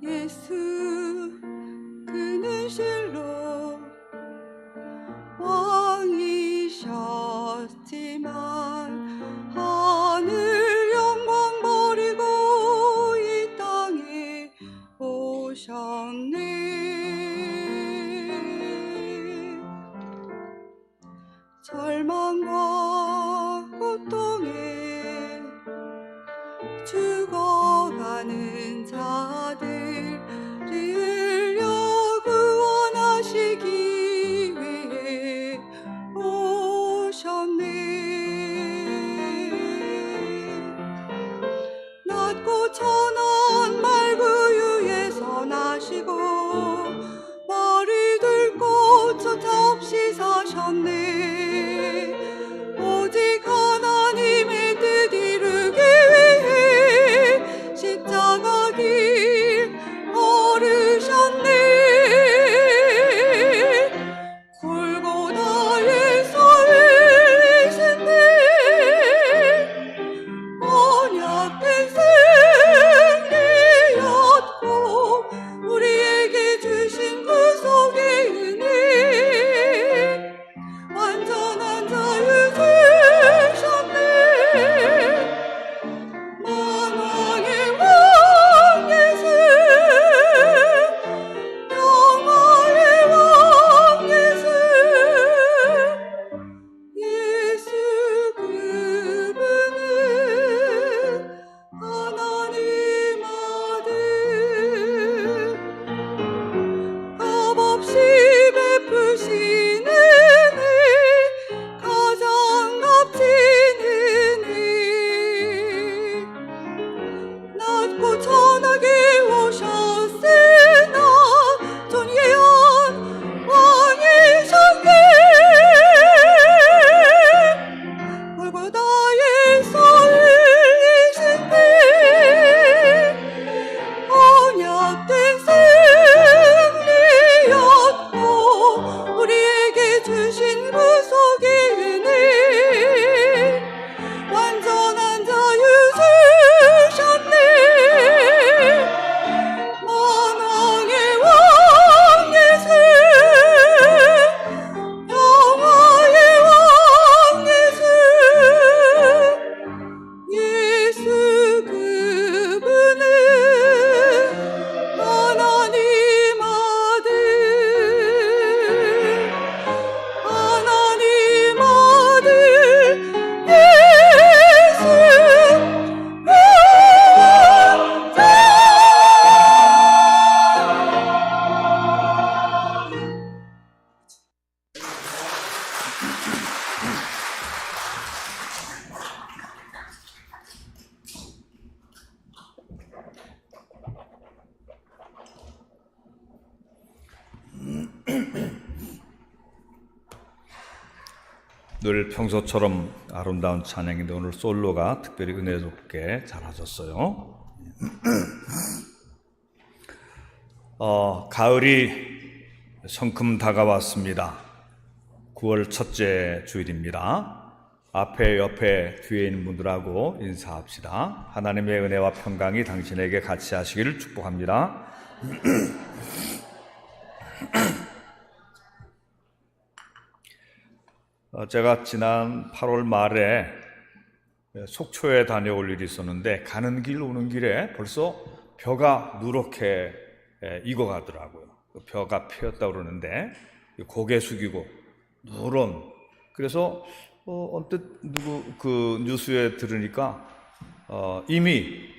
예수 그는 실로 왕이셨지만 하늘 영광 버리고 이 땅에 오셨네. 절망과 고통에 죽어가는 자들을 구원하시기 위해 오셨네. 낮고 천한 말구유에서 나시고 머리 들고 쫓아 없이 사셨네. 오직 하나님의 뜻 이루기 위해 십자가 길 걸으셨네. 골고다에서 흘리신 피 언약된 승리였고 우리에게 주신 구속의 은혜 완전한 자유 주셨네. 만왕의 왕 예수 영화의 왕 예수 예수 그분은 하나님 아들 값없이 베푸시는 가장 값진 은혜 낮고 천하게 오셨으나 존귀한 왕이셨네. 골고다에서 흘리신 피 언약된 승리였고 우리에게 주신 구속의 은혜 완전한 자유 주셨네. 만왕의 왕 예수 영화의 왕 예수 예수 그분은 하나님 아들 하나님 아들 예수 늘 평소처럼 아름다운 찬양인데 오늘 솔로가 특별히 은혜롭게 잘하셨어요. 가을이 성큼 다가왔습니다. 9월 첫째 주일입니다. 앞에 옆에 뒤에 있는 분들하고 인사합시다. 하나님의 은혜와 평강이 당신에게 같이 하시기를 축복합니다. 제가 지난 8월 말에 속초에 다녀올 일이 있었는데 가는 길 오는 길에 벌써 벼가 누렇게 익어가더라고요. 벼가 피었다고 그러는데 고개 숙이고 누런. 그래서 언뜻 그 뉴스에 들으니까 이미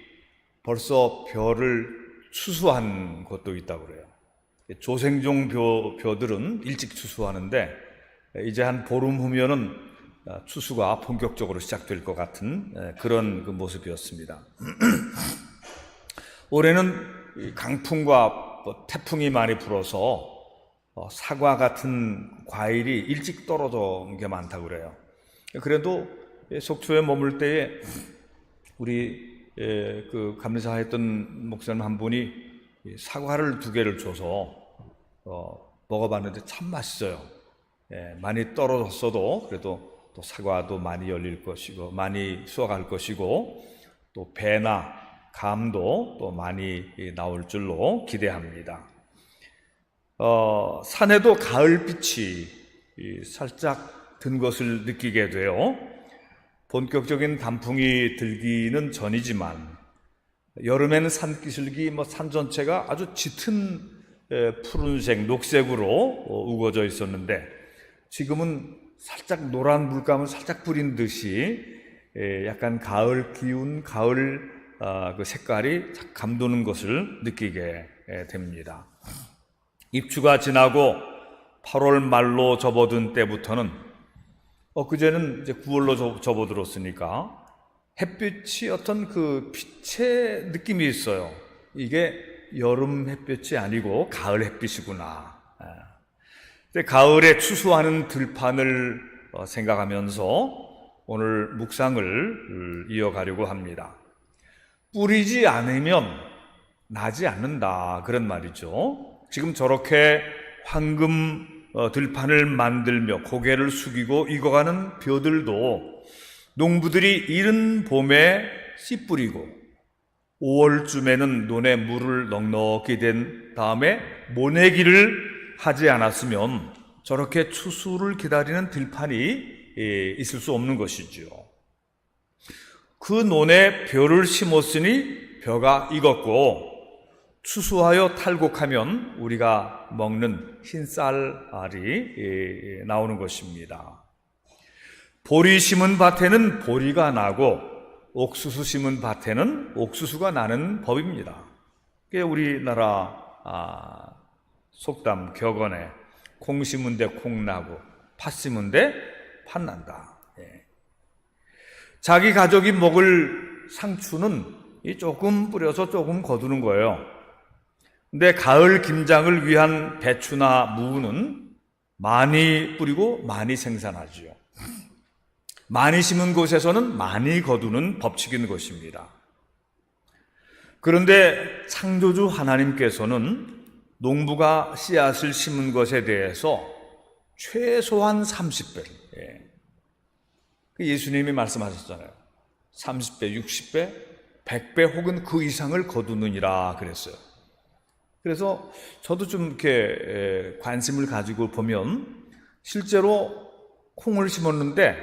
벌써 벼를 추수한 곳도 있다고 그래요. 조생종 벼들은 일찍 추수하는데 이제 한 보름 후면은 추수가 본격적으로 시작될 것 같은 그런 그 모습이었습니다. 올해는 강풍과 태풍이 많이 불어서 사과 같은 과일이 일찍 떨어진 게 많다고 그래요. 그래도 속초에 머물 때에 우리 그 감리사했던 목사님 한 분이 사과를 2개를 줘서 먹어봤는데 참 맛있어요. 많이 떨어졌어도 그래도 또 사과도 많이 열릴 것이고 많이 수확할 것이고 또 배나 감도 또 많이 나올 줄로 기대합니다. 산에도 가을빛이 살짝 든 것을 느끼게 돼요. 본격적인 단풍이 들기는 전이지만 여름에는 산기슭이 산 전체가 아주 짙은 푸른색, 녹색으로 우거져 있었는데 지금은 살짝 노란 물감을 살짝 뿌린 듯이 약간 가을 기운, 가을 그 색깔이 감도는 것을 느끼게 됩니다. 입추가 지나고 8월 말로 접어든 때부터는 그제는 이제 9월로 접어들었으니까 햇빛이 어떤 그 빛의 느낌이 있어요. 이게 여름 햇빛이 아니고 가을 햇빛이구나. 가을에 추수하는 들판을 생각하면서 오늘 묵상을 이어가려고 합니다. 뿌리지 않으면 나지 않는다, 그런 말이죠. 지금 저렇게 황금 들판을 만들며 고개를 숙이고 익어가는 벼들도 농부들이 이른 봄에 씨 뿌리고 5월쯤에는 논에 물을 넉넉히 댄 다음에 모내기를 하지 않았으면 저렇게 추수를 기다리는 들판이 있을 수 없는 것이죠. 그 논에 벼를 심었으니 벼가 익었고 추수하여 탈곡하면 우리가 먹는 흰쌀알이 나오는 것입니다. 보리 심은 밭에는 보리가 나고 옥수수 심은 밭에는 옥수수가 나는 법입니다. 그게 우리나라 속담 격언에 콩 심은 데 콩 나고 팥 심은 데 팥 난다. 자기 가족이 먹을 상추는 조금 뿌려서 조금 거두는 거예요. 근데 가을 김장을 위한 배추나 무는 많이 뿌리고 많이 생산하지요. 많이 심은 곳에서는 많이 거두는 법칙인 것입니다. 그런데 창조주 하나님께서는 농부가 씨앗을 심은 것에 대해서 최소한 30배, 예수님이 말씀하셨잖아요. 30배, 60배, 100배 혹은 그 이상을 거두느니라 그랬어요. 그래서 저도 좀 이렇게 관심을 가지고 보면 실제로 콩을 심었는데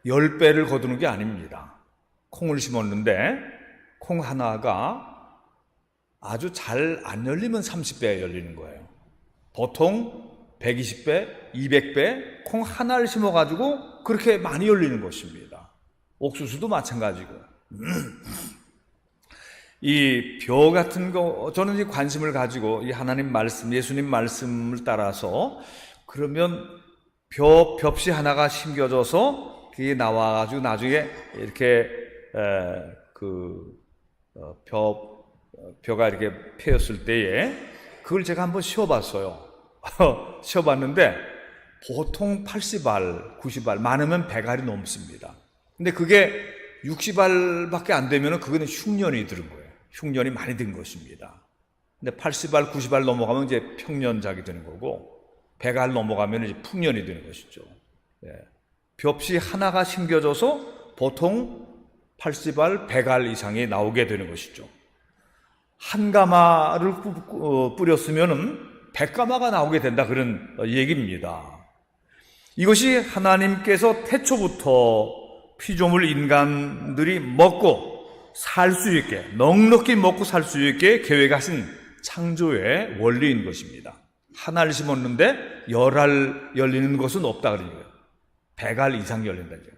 10배를 거두는 게 아닙니다. 콩을 심었는데 콩 하나가 아주 잘 안 열리면 30배 열리는 거예요. 보통 120배, 200배 콩 하나를 심어가지고 그렇게 많이 열리는 것입니다. 옥수수도 마찬가지고. 이 벼 같은 거, 저는 이 관심을 가지고 이 하나님 말씀, 예수님 말씀을 따라서 그러면 벽시 하나가 심겨져서 그게 나와가지고 나중에 이렇게 벼가 이렇게 펴였을 때에 그걸 제가 한번 씌워봤어요. 씌워봤는데 보통 80알, 90알, 많으면 100알이 넘습니다. 근데 그게 60알밖에 안 되면 그거는 흉년이 들은 거예요. 흉년이 많이 든 것입니다. 근데 80알, 90알 넘어가면 이제 평년작이 되는 거고 100알 넘어가면 이제 풍년이 되는 것이죠. 벽시 하나가 심겨져서 보통 80알, 100알 이상이 나오게 되는 것이죠. 한 가마를 뿌렸으면 100가마가 나오게 된다, 그런 얘기입니다. 이것이 하나님께서 태초부터 피조물 인간들이 먹고 살 수 있게, 넉넉히 먹고 살 수 있게 계획하신 창조의 원리인 것입니다. 하나를 심었는데 10알 열리는 것은 없다 그런 거예요. 100알 이상 열린다죠.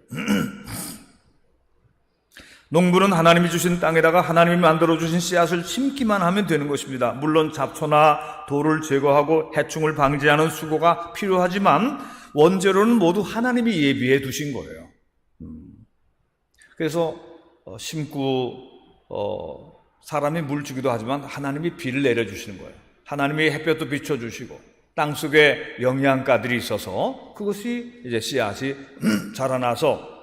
농부는 하나님이 주신 땅에다가 하나님이 만들어주신 씨앗을 심기만 하면 되는 것입니다. 물론 잡초나 돌을 제거하고 해충을 방지하는 수고가 필요하지만 원재료는 모두 하나님이 예비해 두신 거예요. 그래서 심고 사람이 물 주기도 하지만 하나님이 비를 내려주시는 거예요. 하나님이 햇볕도 비춰주시고 땅속에 영양가들이 있어서 그것이 이제 씨앗이 자라나서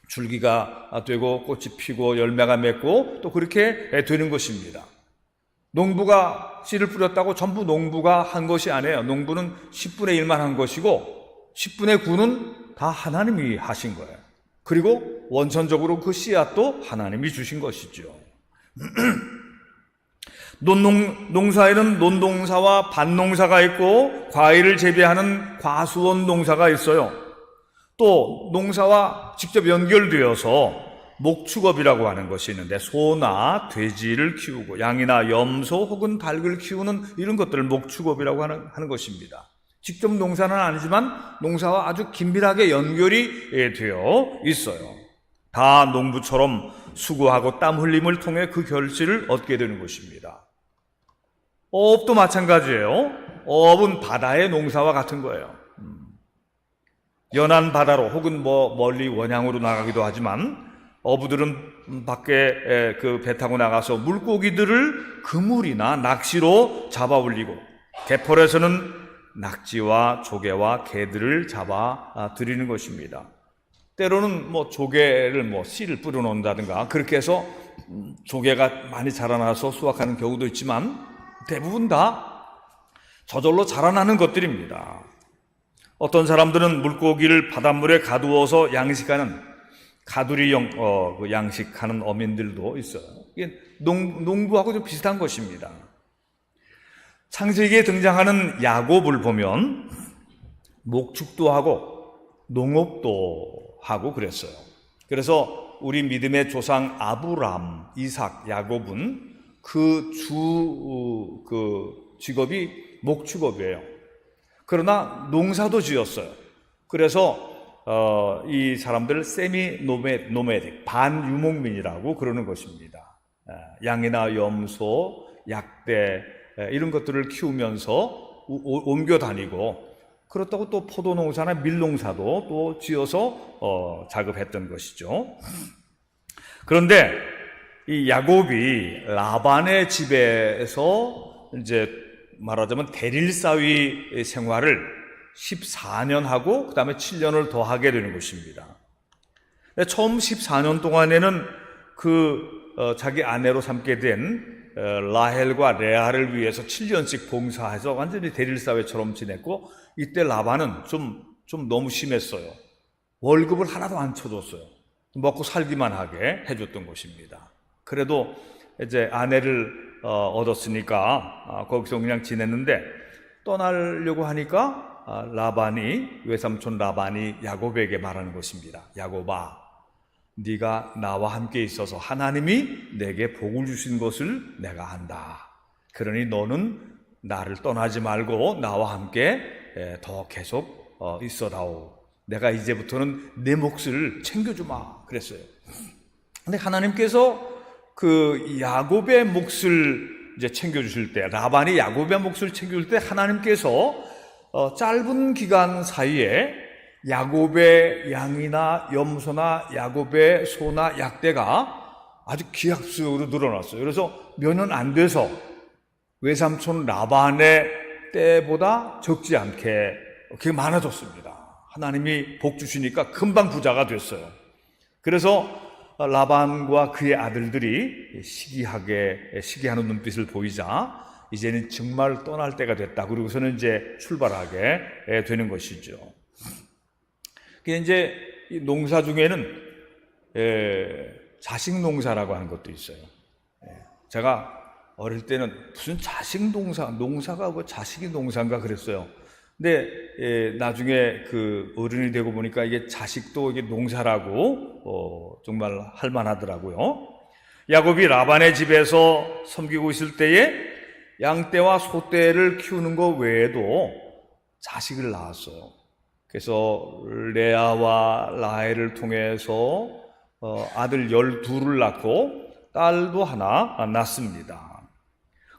줄기가 되고 꽃이 피고 열매가 맺고 또 그렇게 되는 것입니다. 농부가 씨를 뿌렸다고 전부 농부가 한 것이 아니에요. 농부는 10분의 1만 한 것이고 10분의 9는 다 하나님이 하신 거예요. 그리고 원천적으로 그 씨앗도 하나님이 주신 것이죠. 농사에는 논농사와 밭농사가 있고 과일을 재배하는 과수원 농사가 있어요. 또 농사와 직접 연결되어서 목축업이라고 하는 것이 있는데 소나 돼지를 키우고 양이나 염소 혹은 닭을 키우는 이런 것들을 목축업이라고 하는 것입니다. 직접 농사는 아니지만 농사와 아주 긴밀하게 연결이 되어 있어요. 다 농부처럼 수고하고 땀 흘림을 통해 그 결실을 얻게 되는 것입니다. 어업도 마찬가지예요. 어업은 바다의 농사와 같은 거예요. 연안 바다로 혹은 멀리 원양으로 나가기도 하지만 어부들은 밖에 그 배 타고 나가서 물고기들을 그물이나 낚시로 잡아 올리고 갯벌에서는 낙지와 조개와 게들을 잡아 드리는 것입니다. 때로는 조개를 씨를 뿌려 놓는다든가 그렇게 해서 조개가 많이 자라나서 수확하는 경우도 있지만 대부분 다 저절로 자라나는 것들입니다. 어떤 사람들은 물고기를 바닷물에 가두어서 양식하는 가두리형 양식하는 어민들도 있어요. 이게 농부하고 좀 비슷한 것입니다. 창세기에 등장하는 야곱을 보면 목축도 하고 농업도 하고 그랬어요. 그래서 우리 믿음의 조상 아브람, 이삭, 야곱은 그 직업이 목축업이에요. 그러나 농사도 지었어요. 그래서 이 사람들을 세미 노매딕, 반유목민이라고 그러는 것입니다. 양이나 염소, 약대 이런 것들을 키우면서 옮겨 다니고 그렇다고 또 포도농사나 밀농사도 또 지어서 작업했던 것이죠. 그런데 이 야곱이 라반의 집에서 이제 말하자면 대릴사위 생활을 14년 하고 그 다음에 7년을 더 하게 되는 것입니다. 처음 14년 동안에는 자기 아내로 삼게 된 라헬과 레아를 위해서 7년씩 봉사해서 완전히 대릴사회처럼 지냈고 이때 라반은 좀 너무 심했어요. 월급을 하나도 안 쳐줬어요. 먹고 살기만 하게 해줬던 것입니다. 그래도 이제 아내를 얻었으니까 거기서 그냥 지냈는데 떠나려고 하니까 외삼촌 라반이 야곱에게 말하는 것입니다. 야곱아, 네가 나와 함께 있어서 하나님이 내게 복을 주신 것을 내가 안다. 그러니 너는 나를 떠나지 말고 나와 함께 더 계속 있어다오. 내가 이제부터는 내 몫을 챙겨주마. 그랬어요. 근데 하나님께서 그 야곱의 몫을 이제 챙겨주실 때, 라반이 야곱의 몫을 챙겨줄 때 하나님께서 짧은 기간 사이에 야곱의 양이나 염소나 야곱의 소나 약대가 아주 기하급수적으로 늘어났어요. 그래서 몇 년 안 돼서 외삼촌 라반의 때보다 적지 않게 그게 많아졌습니다. 하나님이 복 주시니까 금방 부자가 됐어요. 그래서 라반과 그의 아들들이 시기하는 눈빛을 보이자 이제는 정말 떠날 때가 됐다. 그러고서는 이제 출발하게 되는 것이죠. 이제 농사 중에는 자식 농사라고 하는 것도 있어요. 제가 어릴 때는 무슨 자식 농사가 뭐 자식이 농사인가 그랬어요. 근데 나중에 그 어른이 되고 보니까 이게 자식도 이게 농사라고 정말 할만하더라고요. 야곱이 라반의 집에서 섬기고 있을 때에 양떼와 소떼를 키우는 것 외에도 자식을 낳았어요. 그래서 레아와 라헬을 통해서 아들 12을 낳고 딸도 하나 낳습니다.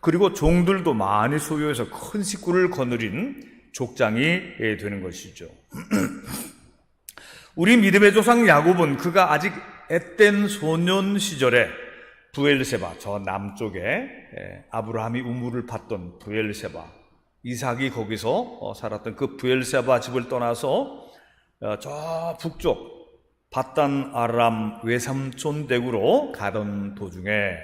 그리고 종들도 많이 소유해서 큰 식구를 거느린 족장이 되는 것이죠. 우리 믿음의 조상 야곱은 그가 아직 앳된 소년 시절에 브엘세바, 저 남쪽에 아브라함이 우물을 팠던 브엘세바, 이삭이 거기서 살았던 그 브엘세바 집을 떠나서 저 북쪽 밧단 아람 외삼촌 댁으로 가던 도중에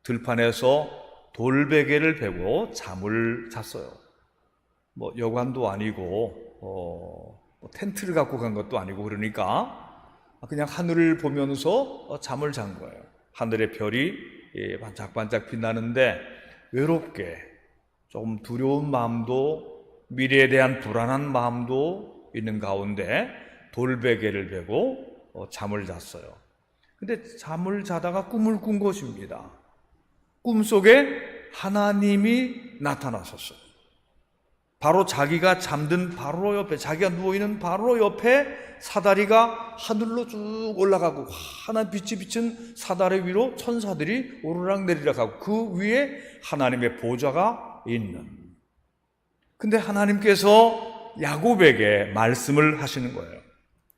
들판에서 돌베개를 베고 잠을 잤어요. 여관도 아니고 텐트를 갖고 간 것도 아니고 그러니까 그냥 하늘을 보면서 잠을 잔 거예요. 하늘의 별이 반짝반짝 빛나는데 외롭게 조금 두려운 마음도 미래에 대한 불안한 마음도 있는 가운데 돌베개를 베고 잠을 잤어요. 근데 잠을 자다가 꿈을 꾼 것입니다. 꿈속에 하나님이 나타나셨어요. 바로 자기가 잠든 바로 옆에, 자기가 누워있는 바로 옆에 사다리가 하늘로 쭉 올라가고 환한 빛이 비친 사다리 위로 천사들이 오르락내리락 하고 그 위에 하나님의 보좌가 있는. 근데 하나님께서 야곱에게 말씀을 하시는 거예요.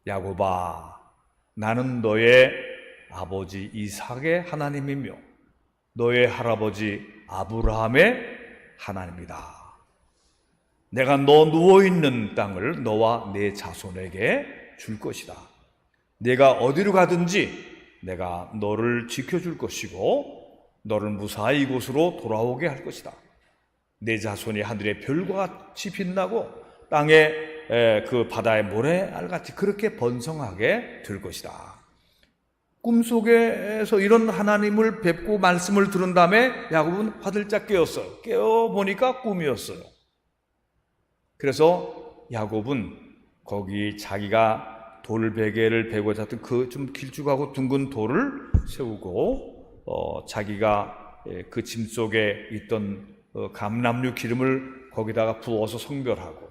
야곱아, 나는 너의 아버지 이삭의 하나님이며 너의 할아버지 아브라함의 하나님이다. 내가 너 누워있는 땅을 너와 내 자손에게 줄 것이다. 내가 어디로 가든지 내가 너를 지켜줄 것이고 너를 무사히 이곳으로 돌아오게 할 것이다. 내 자손이 하늘의 별과 같이 빛나고 땅의 그 바다의 모래알같이 그렇게 번성하게 될 것이다. 꿈속에서 이런 하나님을 뵙고 말씀을 들은 다음에 야곱은 화들짝 깨었어요. 깨어보니까 꿈이었어요. 그래서 야곱은 거기 자기가 돌베개를 베고 잤던 그 좀 길쭉하고 둥근 돌을 세우고 자기가 그 짐 속에 있던 감람류 기름을 거기다가 부어서 성별하고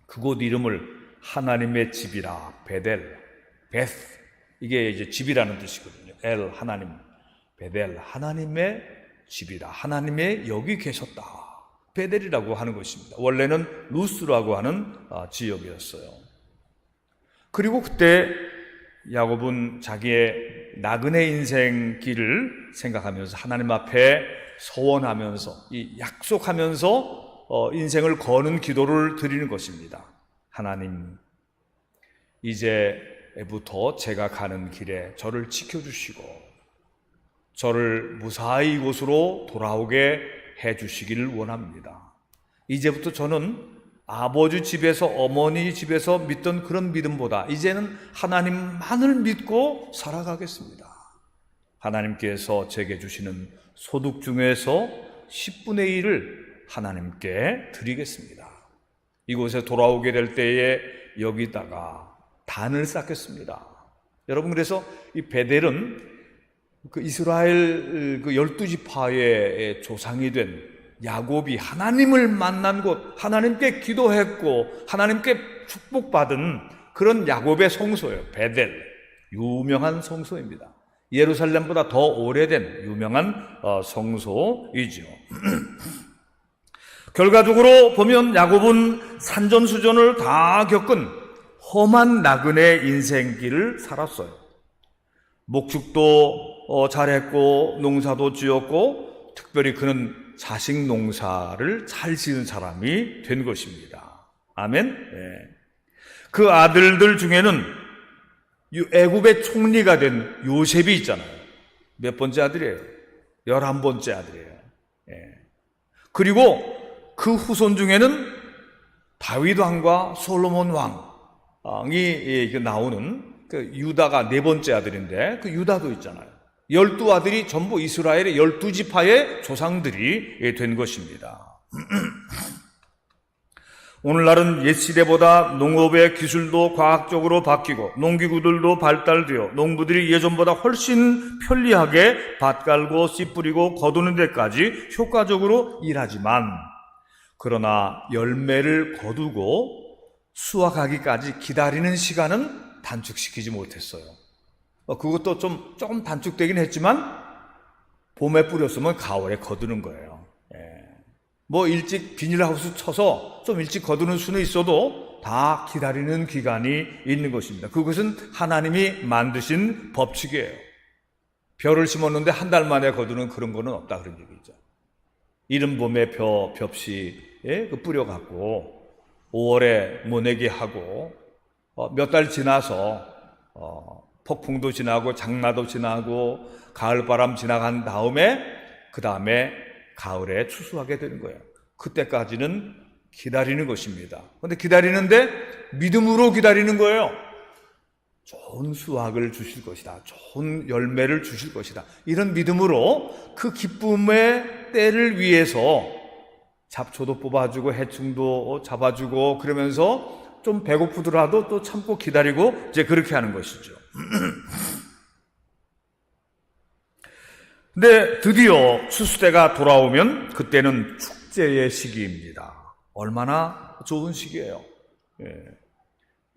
그곳 이름을 하나님의 집이라 베델, 베스, 이게 이제 집이라는 뜻이거든요. 엘, 하나님, 베델, 하나님의 집이라, 하나님의 여기 계셨다, 베델이라고 하는 것입니다. 원래는 루스라고 하는 지역이었어요. 그리고 그때 야곱은 자기의 나그네 인생 길을 생각하면서 하나님 앞에 서원하면서 이 약속하면서 인생을 거는 기도를 드리는 것입니다. 하나님, 이제부터 제가 가는 길에 저를 지켜주시고 저를 무사히 이곳으로 돌아오게 해주시기를 원합니다. 이제부터 저는 아버지 집에서, 어머니 집에서 믿던 그런 믿음보다 이제는 하나님만을 믿고 살아가겠습니다. 하나님께서 제게 주시는 소득 중에서 10분의 1을 하나님께 드리겠습니다. 이곳에 돌아오게 될 때에 여기다가 단을 쌓겠습니다. 여러분, 그래서 이 베델은 그 이스라엘 그 12지파의 조상이 된 야곱이 하나님을 만난 곳, 하나님께 기도했고 하나님께 축복받은 그런 야곱의 성소예요. 베델, 유명한 성소입니다. 예루살렘보다 더 오래된 유명한 성소이죠. 결과적으로 보면 야곱은 산전수전을 다 겪은 험한 나그네 인생길을 살았어요. 목축도 잘했고 농사도 지었고 특별히 그는 자식 농사를 잘 지은 사람이 된 것입니다. 아멘. 네. 그 아들들 중에는 애굽의 총리가 된 요셉이 있잖아요. 몇 번째 아들이에요? 11번째 아들이에요. 네. 그리고 그 후손 중에는 다윗 왕과 솔로몬 왕이 나오는 그 유다가 4번째 아들인데 그 유다도 있잖아요. 12아들이 전부 이스라엘의 12지파의 조상들이 된 것입니다. 오늘날은 옛 시대보다 농업의 기술도 과학적으로 바뀌고 농기구들도 발달되어 농부들이 예전보다 훨씬 편리하게 밭 갈고 씨 뿌리고 거두는 데까지 효과적으로 일하지만 그러나 열매를 거두고 수확하기까지 기다리는 시간은 단축시키지 못했어요. 그것도 조금 단축되긴 했지만 봄에 뿌렸으면 가을에 거두는 거예요. 뭐 일찍 비닐하우스 쳐서 좀 일찍 거두는 수는 있어도 다 기다리는 기간이 있는 것입니다. 그것은 하나님이 만드신 법칙이에요. 벼를 심었는데 한 달 만에 거두는 그런 거는 없다, 그런 얘기죠. 이른 봄에 벽시에 뿌려갖고 5월에 모내기 하고 몇 달 지나서 폭풍도 지나고 장마도 지나고 가을바람 지나간 다음에 그 다음에 가을에 추수하게 되는 거예요. 그때까지는 기다리는 것입니다. 그런데 기다리는데 믿음으로 기다리는 거예요. 좋은 수확을 주실 것이다. 좋은 열매를 주실 것이다. 이런 믿음으로 그 기쁨의 때를 위해서 잡초도 뽑아주고 해충도 잡아주고 그러면서 좀 배고프더라도 또 참고 기다리고 이제 그렇게 하는 것이죠. 근데 드디어 추수때가 돌아오면 그때는 축제의 시기입니다. 얼마나 좋은 시기예요. 예.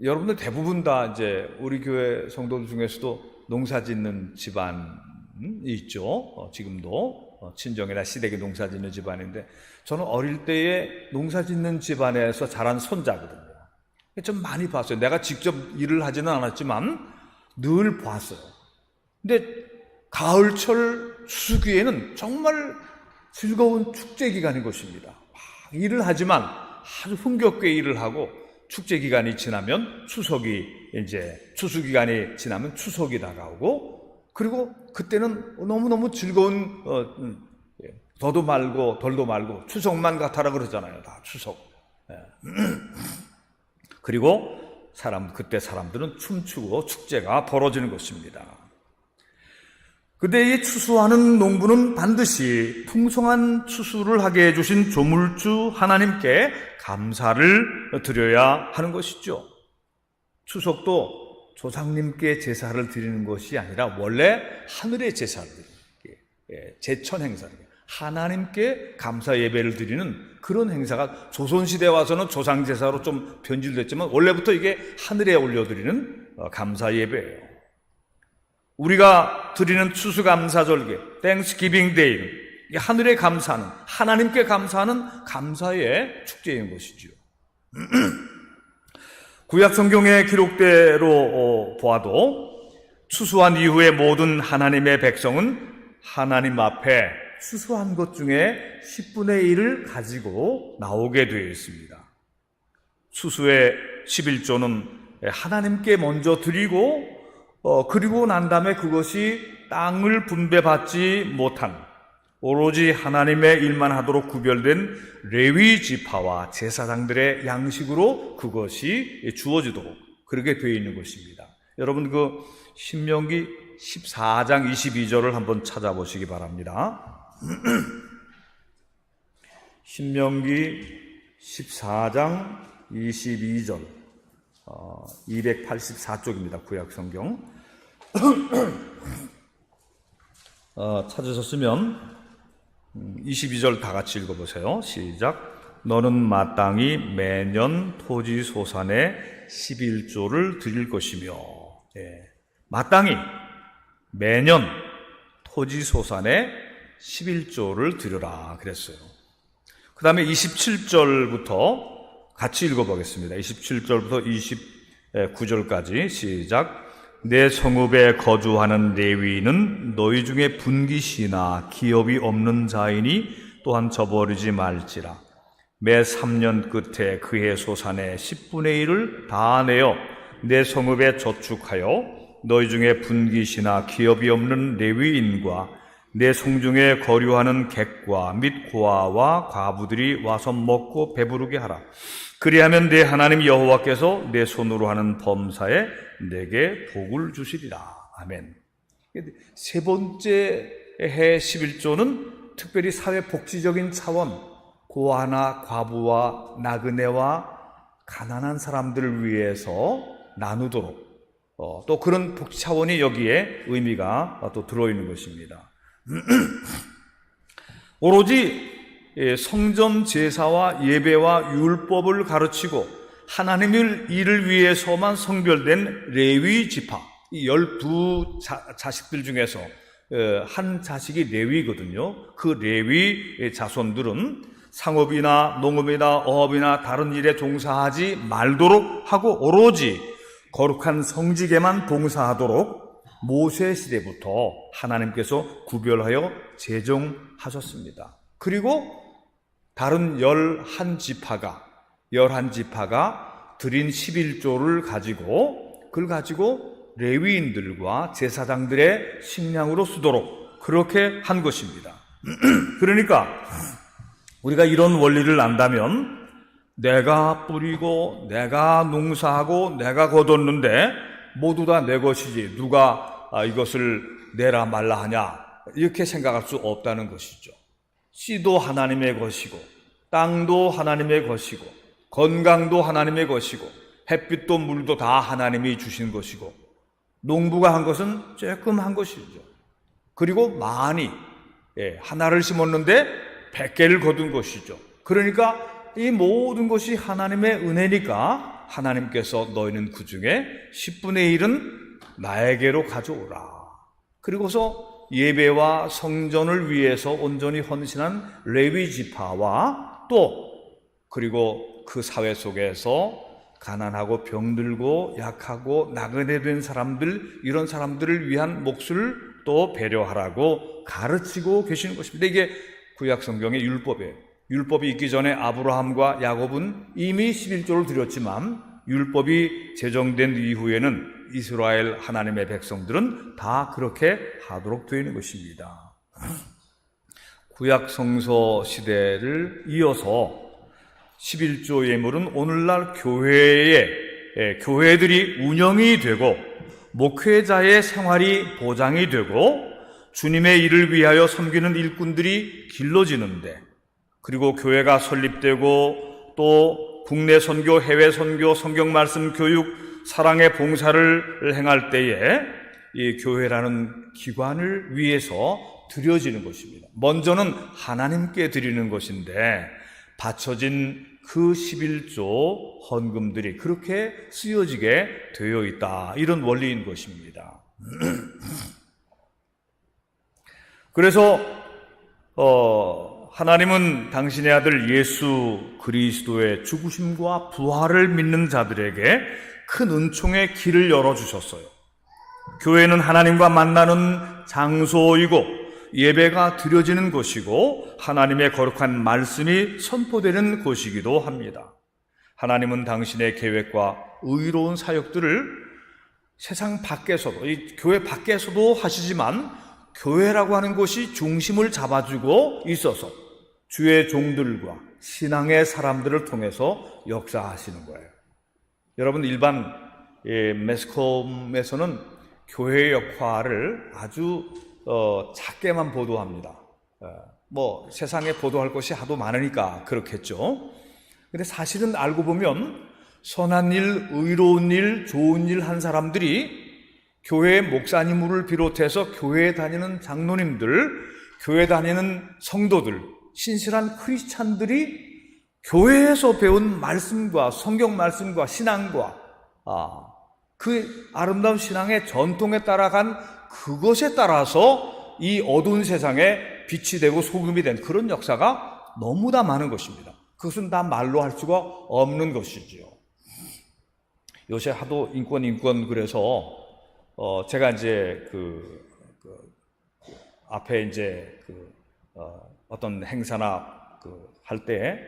여러분들 대부분 다 이제 우리 교회 성도들 중에서도 농사 짓는 집안이 있죠. 지금도 친정이나 시댁에 농사 짓는 집안인데 저는 어릴 때에 농사 짓는 집안에서 자란 손자거든요. 좀 많이 봤어요. 내가 직접 일을 하지는 않았지만 늘 봤어요. 근데 가을철 추수기에는 정말 즐거운 축제 기간인 것입니다. 일을 하지만 아주 흥겹게 일을 하고 축제 기간이 지나면 추수 기간이 지나면 추석이 다가오고 그리고 그때는 너무너무 즐거운 더도 말고 덜도 말고 추석만 같아라 그러잖아요. 다 추석. 그리고 그때 사람들은 춤추고 축제가 벌어지는 것입니다. 그때 이 추수하는 농부는 반드시 풍성한 추수를 하게 해주신 조물주 하나님께 감사를 드려야 하는 것이죠. 추석도 조상님께 제사를 드리는 것이 아니라 원래 하늘의 제사를 드리는 제천 행사, 하나님께 감사 예배를 드리는 그런 행사가 조선시대에 와서는 조상제사로 좀 변질됐지만 원래부터 이게 하늘에 올려드리는 감사 예배예요. 우리가 드리는 추수감사절기, Thanksgiving Day, 하늘에 감사하는, 하나님께 감사하는 감사의 축제인 것이죠. 구약 성경의 기록대로 보아도 추수한 이후에 모든 하나님의 백성은 하나님 앞에 추수한 것 중에 10분의 1을 가지고 나오게 되어 있습니다. 추수의 11조는 하나님께 먼저 드리고 그리고 난 다음에 그것이 땅을 분배받지 못한 오로지 하나님의 일만 하도록 구별된 레위 지파와 제사장들의 양식으로 그것이 주어지도록 그렇게 되어 있는 것입니다. 여러분 그 신명기 14장 22절을 한번 찾아보시기 바랍니다. 신명기 14장 22절 284쪽입니다. 구약성경 찾으셨으면 22절 다 같이 읽어보세요. 시작. 너는 마땅히 매년 토지 소산의 11조를 드릴 것이며 마땅히 매년 토지 소산의 11조를 드려라 그랬어요. 그 다음에 27절부터 같이 읽어보겠습니다. 27절부터 29절까지 시작. 내 성읍에 거주하는 레위인은 너희 중에 분깃이나 기업이 없는 자이니 또한 저버리지 말지라. 매 3년 끝에 그의 소산의 10분의 1을 다 내어 내 성읍에 저축하여 너희 중에 분깃이나 기업이 없는 레위인과 내 성중에 거류하는 객과 및 고아와 과부들이 와서 먹고 배부르게 하라. 그리하면 내 하나님 여호와께서 내 손으로 하는 범사에 내게 복을 주시리라. 아멘. 세 번째 해 11조는 특별히 사회복지적인 차원, 고아나 과부와 나그네와 가난한 사람들을 위해서 나누도록 또 그런 복지 차원이 여기에 의미가 또 들어있는 것입니다. 오로지 성전 제사와 예배와 율법을 가르치고 하나님의 일을 위해서만 성별된 레위 지파, 이 12자식들 중에서 한 자식이 레위거든요. 그 레위 자손들은 상업이나 농업이나 어업이나 다른 일에 종사하지 말도록 하고 오로지 거룩한 성직에만 봉사하도록 모세 시대부터 하나님께서 구별하여 제정하셨습니다. 그리고 다른 11지파가 드린 11조를 가지고 그걸 가지고 레위인들과 제사장들의 식량으로 쓰도록 그렇게 한 것입니다. 그러니까 우리가 이런 원리를 안다면 내가 뿌리고 내가 농사하고 내가 거뒀는데 모두 다 내 것이지 누가 이것을 내라 말라 하냐 이렇게 생각할 수 없다는 것이죠. 씨도 하나님의 것이고 땅도 하나님의 것이고 건강도 하나님의 것이고 햇빛도 물도 다 하나님이 주신 것이고 농부가 한 것은 조금 한 것이죠. 그리고 많이 하나를 심었는데 100개를 거둔 것이죠. 그러니까 이 모든 것이 하나님의 은혜니까 하나님께서 너희는 그 중에 10분의 1은 나에게로 가져오라. 그리고서 예배와 성전을 위해서 온전히 헌신한 레위 지파와 또 그리고 그 사회 속에서 가난하고 병들고 약하고 나그네 된 사람들, 이런 사람들을 위한 몫을 또 배려하라고 가르치고 계시는 것입니다. 이게 구약 성경의 율법이에요. 율법이 있기 전에 아브라함과 야곱은 이미 11조를 드렸지만 율법이 제정된 이후에는 이스라엘 하나님의 백성들은 다 그렇게 하도록 되어 있는 것입니다. 구약 성서 시대를 이어서 11조 예물은 오늘날 교회들이 운영이 되고 목회자의 생활이 보장이 되고 주님의 일을 위하여 섬기는 일꾼들이 길러지는데, 그리고 교회가 설립되고 또 국내 선교, 해외 선교, 성경 말씀 교육, 사랑의 봉사를 행할 때에 이 교회라는 기관을 위해서 드려지는 것입니다. 먼저는 하나님께 드리는 것인데 바쳐진 그 11조 헌금들이 그렇게 쓰여지게 되어 있다. 이런 원리인 것입니다. 그래서 하나님은 당신의 아들 예수 그리스도의 죽으심과 부활을 믿는 자들에게 큰 은총의 길을 열어주셨어요. 교회는 하나님과 만나는 장소이고 예배가 드려지는 곳이고 하나님의 거룩한 말씀이 선포되는 곳이기도 합니다. 하나님은 당신의 계획과 의로운 사역들을 세상 밖에서도, 이 교회 밖에서도 하시지만 교회라고 하는 곳이 중심을 잡아주고 있어서 주의 종들과 신앙의 사람들을 통해서 역사하시는 거예요. 여러분, 일반 매스컴에서는 교회의 역할을 아주 작게만 보도합니다. 뭐 세상에 보도할 것이 하도 많으니까 그렇겠죠. 근데 사실은 알고 보면 선한 일, 의로운 일, 좋은 일 한 사람들이 교회 목사님을 비롯해서 교회에 다니는 장로님들, 교회 다니는 성도들, 신실한 크리스찬들이 교회에서 배운 말씀과 성경 말씀과 신앙과 그 아름다운 신앙의 전통에 따라간 그것에 따라서 이 어두운 세상에 빛이 되고 소금이 된 그런 역사가 너무나 많은 것입니다. 그것은 다 말로 할 수가 없는 것이죠. 요새 하도 인권 그래서 제가 이제 앞에 이제 어떤 행사나 할 때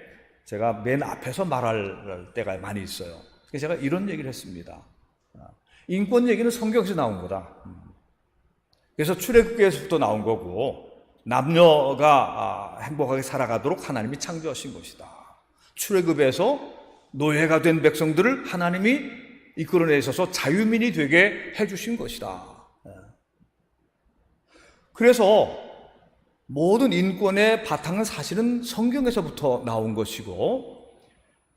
제가 맨 앞에서 말할 때가 많이 있어요. 그래서 제가 이런 얘기를 했습니다. 인권 얘기는 성경에서 나온 거다. 그래서 출애굽기에서부터 나온 거고 남녀가 행복하게 살아가도록 하나님이 창조하신 것이다. 출애굽에서 노예가 된 백성들을 하나님이 이끌어내셔서 자유민이 되게 해주신 것이다. 그래서 모든 인권의 바탕은 사실은 성경에서부터 나온 것이고,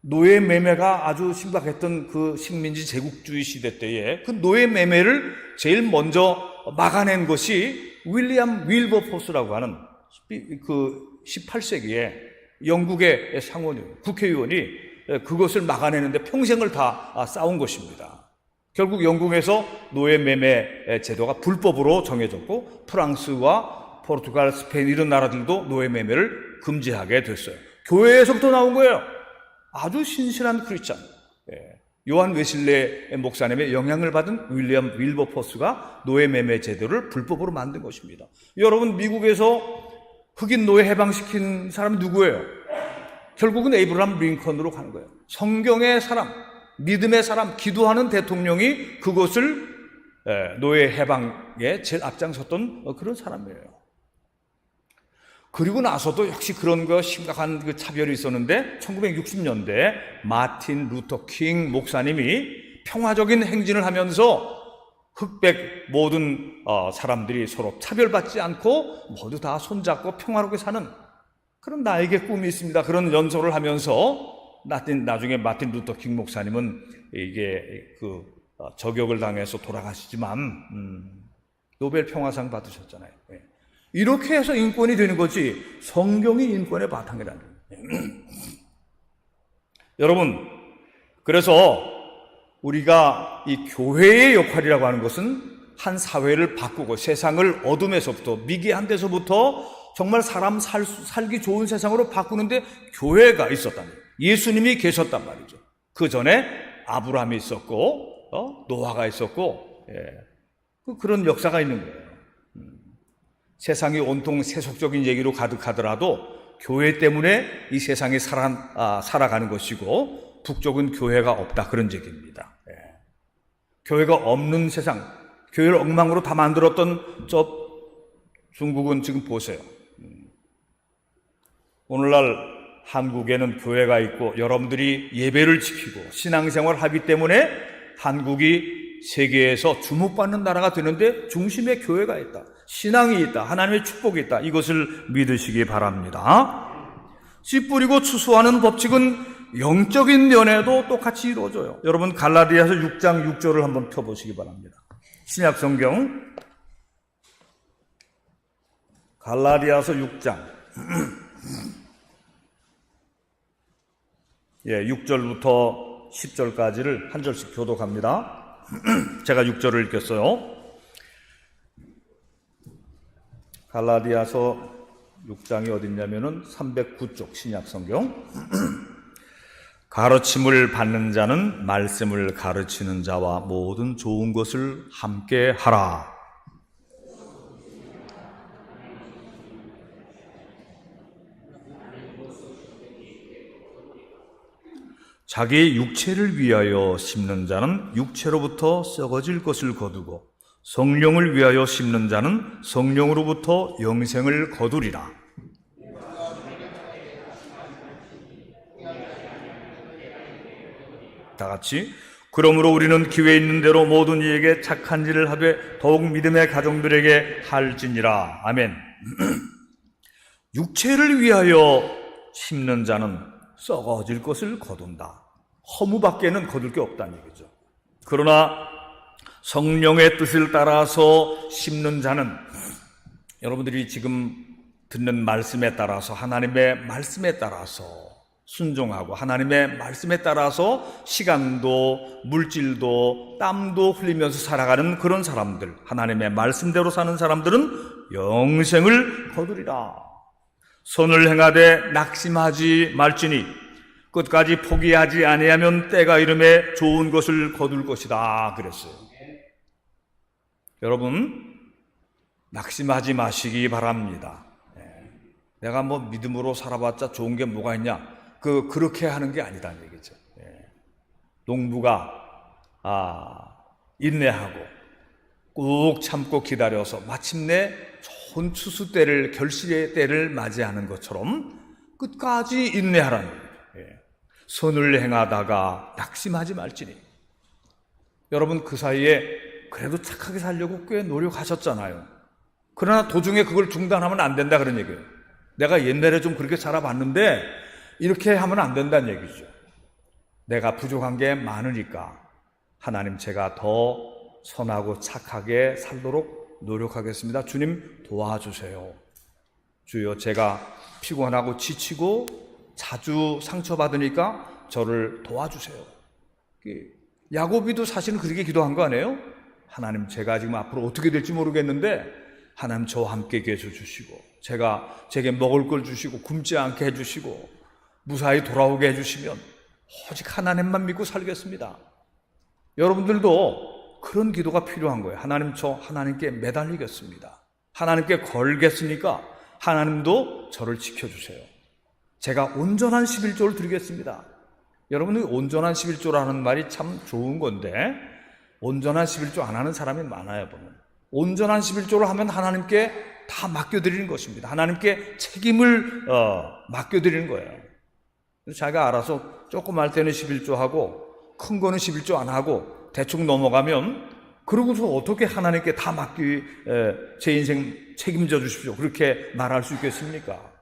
노예 매매가 아주 심각했던 그 식민지 제국주의 시대 때에 그 노예 매매를 제일 먼저 막아낸 것이 윌리엄 윌버포스라고 하는 그 18세기에 영국의 국회의원이 그것을 막아내는데 평생을 다 싸운 것입니다. 결국 영국에서 노예 매매 제도가 불법으로 정해졌고 프랑스와 포르투갈, 스페인 이런 나라들도 노예 매매를 금지하게 됐어요. 교회에서부터 나온 거예요. 아주 신실한 크리스찬, 요한 웨슬레 목사님의 영향을 받은 윌리엄 윌버포스가 노예 매매 제도를 불법으로 만든 것입니다. 여러분, 미국에서 흑인 노예 해방시킨 사람이 누구예요? 결국은 에이브라함 링컨으로 가는 거예요. 성경의 사람, 믿음의 사람, 기도하는 대통령이 그것을 노예 해방에 제일 앞장섰던 그런 사람이에요. 그리고 나서도 역시 그런 거 심각한 그 차별이 있었는데 1960년대 마틴 루터 킹 목사님이 평화적인 행진을 하면서 흑백 모든 사람들이 서로 차별받지 않고 모두 다 손잡고 평화롭게 사는 그런 나에게 꿈이 있습니다. 그런 연설을 하면서 나중에 마틴 루터 킹 목사님은 이게 저격을 당해서 돌아가시지만 노벨 평화상 받으셨잖아요. 이렇게 해서 인권이 되는 거지 성경이 인권의 바탕이라는 거예요. 여러분, 그래서 우리가 이 교회의 역할이라고 하는 것은 한 사회를 바꾸고 세상을 어둠에서부터 미개한 데서부터 정말 사람 살기 좋은 세상으로 바꾸는데 교회가 있었단 말이에요. 예수님이 계셨단 말이죠. 그 전에 아브라함이 있었고 노아가 있었고 그런 역사가 있는 거예요. 세상이 온통 세속적인 얘기로 가득하더라도 교회 때문에 이 세상이 살아가는 것이고 북쪽은 교회가 없다 그런 얘기입니다. 교회가 없는 세상, 교회를 엉망으로 다 만들었던 중국은 지금 보세요. 오늘날 한국에는 교회가 있고 여러분들이 예배를 지키고 신앙생활을 하기 때문에 한국이 세계에서 주목받는 나라가 되는데 중심에 교회가 있다. 신앙이 있다. 하나님의 축복이 있다. 이것을 믿으시기 바랍니다. 씨 뿌리고 추수하는 법칙은 영적인 면에도 똑같이 이루어져요. 여러분 갈라디아서 6장 6절을 한번 펴보시기 바랍니다. 신약성경 갈라디아서 6장 6절부터 10절까지를 한 절씩 교독합니다. 제가 6절을 읽겠어요. 갈라디아서 6장이 어딨냐면은 309쪽 신약성경. 가르침을 받는 자는 말씀을 가르치는 자와 모든 좋은 것을 함께 하라. 자기 육체를 위하여 심는 자는 육체로부터 썩어질 것을 거두고 성령을 위하여 심는 자는 성령으로부터 영생을 거두리라. 다 같이 그러므로 우리는 기회 있는 대로 모든 이에게 착한 일을 하되 더욱 믿음의 가정들에게 할지니라. 아멘. 육체를 위하여 심는 자는 썩어질 것을 거둔다. 허무밖에는 거둘 게 없다는 얘기죠. 그러나 성령의 뜻을 따라서 심는 자는 여러분들이 지금 듣는 말씀에 따라서 하나님의 말씀에 따라서 순종하고 하나님의 말씀에 따라서 시간도 물질도 땀도 흘리면서 살아가는 그런 사람들, 하나님의 말씀대로 사는 사람들은 영생을 거두리라. 선을 행하되 낙심하지 말지니 끝까지 포기하지 아니하면 때가 이름에 좋은 것을 거둘 것이다 그랬어요. 여러분 낙심하지 마시기 바랍니다. 내가 뭐 믿음으로 살아봤자 좋은 게 뭐가 있냐? 그렇게 하는 게 아니다는 얘기죠. 농부가 인내하고 꾹 참고 기다려서 마침내 좋은 추수 때를 결실의 때를 맞이하는 것처럼 끝까지 인내하라는 거예요. 선을 행하다가 낙심하지 말지니. 여러분 그 사이에 그래도 착하게 살려고 꽤 노력하셨잖아요. 그러나 도중에 그걸 중단하면 안 된다 그런 얘기예요. 내가 옛날에 좀 그렇게 살아봤는데 이렇게 하면 안 된다는 얘기죠. 내가 부족한 게 많으니까 하나님 제가 더 선하고 착하게 살도록 노력하겠습니다. 주님 도와주세요. 주여 제가 피곤하고 지치고 자주 상처받으니까 저를 도와주세요. 야고비도 사실은 그렇게 기도한 거 아니에요? 하나님 제가 지금 앞으로 어떻게 될지 모르겠는데 하나님 저와 함께 계셔 주시고 제게 먹을 걸 주시고 굶지 않게 해주시고 무사히 돌아오게 해주시면 오직 하나님만 믿고 살겠습니다. 여러분들도 그런 기도가 필요한 거예요. 하나님 저 하나님께 매달리겠습니다. 하나님께 걸겠으니까 하나님도 저를 지켜주세요. 제가 온전한 11조를 드리겠습니다. 여러분이 온전한 11조라는 말이 참 좋은 건데 온전한 11조 안 하는 사람이 많아요. 보면 온전한 11조를 하면 하나님께 다 맡겨드리는 것입니다. 하나님께 책임을 맡겨드리는 거예요. 자기가 알아서 조금 할 때는 11조 하고 큰 거는 11조 안 하고 대충 넘어가면 그러고서 어떻게 하나님께 다 제 인생 책임져 주십시오 그렇게 말할 수 있겠습니까?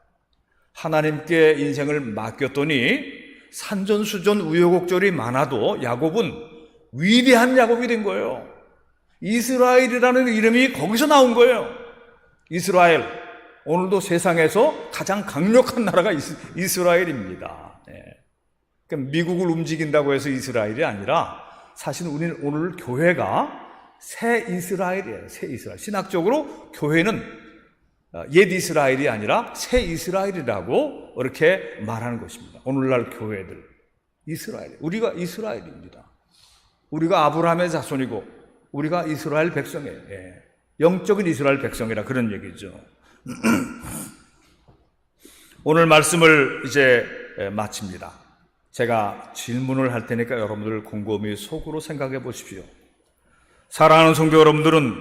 하나님께 인생을 맡겼더니 산전수전 우여곡절이 많아도 야곱은 위대한 야곱이 된 거예요. 이스라엘이라는 이름이 거기서 나온 거예요. 이스라엘. 오늘도 세상에서 가장 강력한 나라가 이스라엘입니다. 그러니까 미국을 움직인다고 해서 이스라엘이 아니라 사실 우리는 오늘 교회가 새 이스라엘이에요. 새 이스라엘. 신학적으로 교회는 옛 이스라엘이 아니라 새 이스라엘이라고 이렇게 말하는 것입니다. 오늘날 교회들. 이스라엘. 우리가 이스라엘입니다. 우리가 아브라함의 자손이고 우리가 이스라엘 백성이에요. 영적인 이스라엘 백성이라 그런 얘기죠. 오늘 말씀을 이제 마칩니다. 제가 질문을 할 테니까 여러분들 곰곰이 속으로 생각해 보십시오. 사랑하는 성도 여러분들은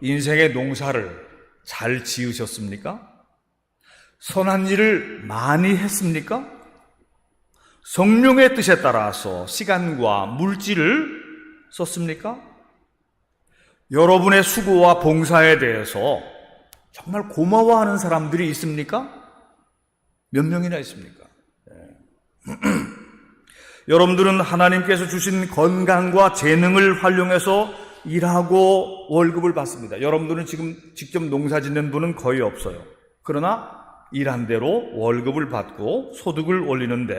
인생의 농사를 잘 지으셨습니까? 선한 일을 많이 했습니까? 성령의 뜻에 따라서 시간과 물질을 썼습니까? 여러분의 수고와 봉사에 대해서 정말 고마워하는 사람들이 있습니까? 몇 명이나 있습니까? 여러분들은 하나님께서 주신 건강과 재능을 활용해서 일하고 월급을 받습니다. 여러분들은 지금 직접 농사 짓는 분은 거의 없어요. 그러나 일한 대로 월급을 받고 소득을 올리는데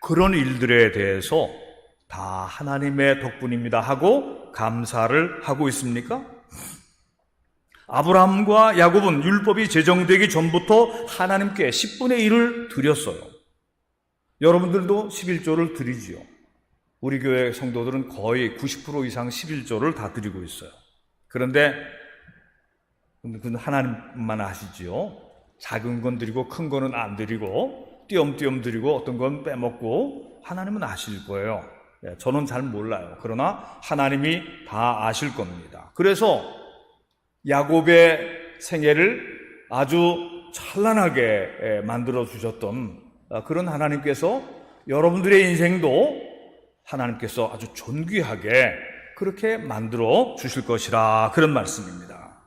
그런 일들에 대해서 다 하나님의 덕분입니다 하고 감사를 하고 있습니까? 아브라함과 야곱은 율법이 제정되기 전부터 하나님께 10분의 1을 드렸어요. 여러분들도 11조를 드리지요. 우리 교회 성도들은 거의 90% 이상 11조를 다 드리고 있어요. 그런데 그건 하나님만 아시지요. 작은 건 드리고 큰 거는 안 드리고 띄엄띄엄 드리고 어떤 건 빼먹고 하나님은 아실 거예요. 저는 잘 몰라요. 그러나 하나님이 다 아실 겁니다. 그래서 야곱의 생애를 아주 찬란하게 만들어 주셨던 그런 하나님께서 여러분들의 인생도 하나님께서 아주 존귀하게 그렇게 만들어 주실 것이라 그런 말씀입니다.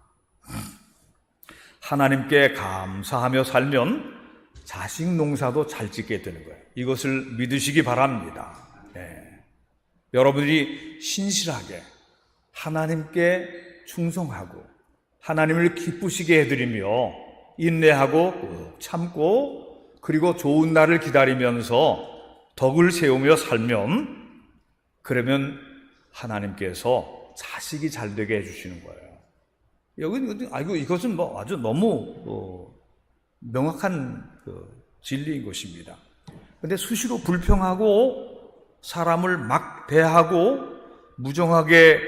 하나님께 감사하며 살면 자식 농사도 잘 짓게 되는 거예요. 이것을 믿으시기 바랍니다. 여러분들이 신실하게 하나님께 충성하고 하나님을 기쁘시게 해드리며 인내하고 참고 그리고 좋은 날을 기다리면서 덕을 세우며 살면 그러면 하나님께서 자식이 잘 되게 해주시는 거예요. 이것은 아주 너무 명확한 진리인 것입니다. 그런데 수시로 불평하고 사람을 막 대하고 무정하게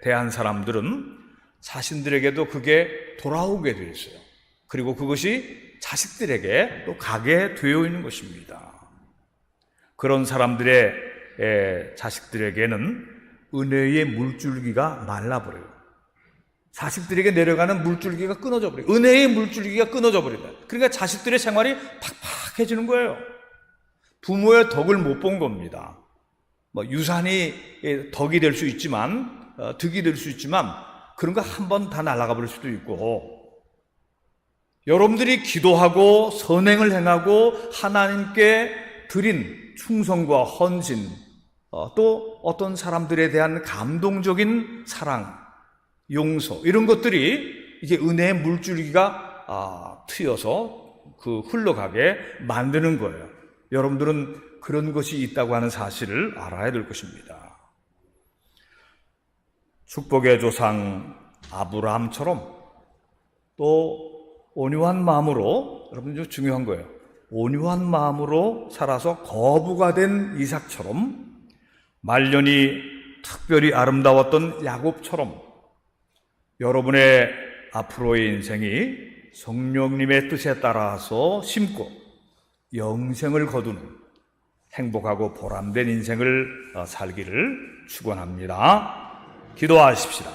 대한 사람들은 자신들에게도 그게 돌아오게 되어 있어요. 그리고 그것이 자식들에게 또 가게 되어 있는 것입니다. 그런 사람들의 자식들에게는 은혜의 물줄기가 말라버려요. 자식들에게 내려가는 물줄기가 끊어져 버려요. 은혜의 물줄기가 끊어져 버립니다. 그러니까 자식들의 생활이 팍팍해지는 거예요. 부모의 덕을 못 본 겁니다. 유산이 덕이 될 수 있지만, 득이 될 수 있지만, 그런 거 한 번 다 날아가 버릴 수도 있고, 여러분들이 기도하고 선행을 행하고 하나님께 드린 충성과 헌신, 또 어떤 사람들에 대한 감동적인 사랑, 용서, 이런 것들이 이게 은혜의 물줄기가 트여서 흘러가게 만드는 거예요. 여러분들은 그런 것이 있다고 하는 사실을 알아야 될 것입니다. 축복의 조상 아브라함처럼 또 온유한 마음으로, 여러분 좀 중요한 거예요. 온유한 마음으로 살아서 거부가 된 이삭처럼, 말년이 특별히 아름다웠던 야곱처럼 여러분의 앞으로의 인생이 성령님의 뜻에 따라서 심고 영생을 거두는 행복하고 보람된 인생을 살기를 축원합니다. 기도하십시다.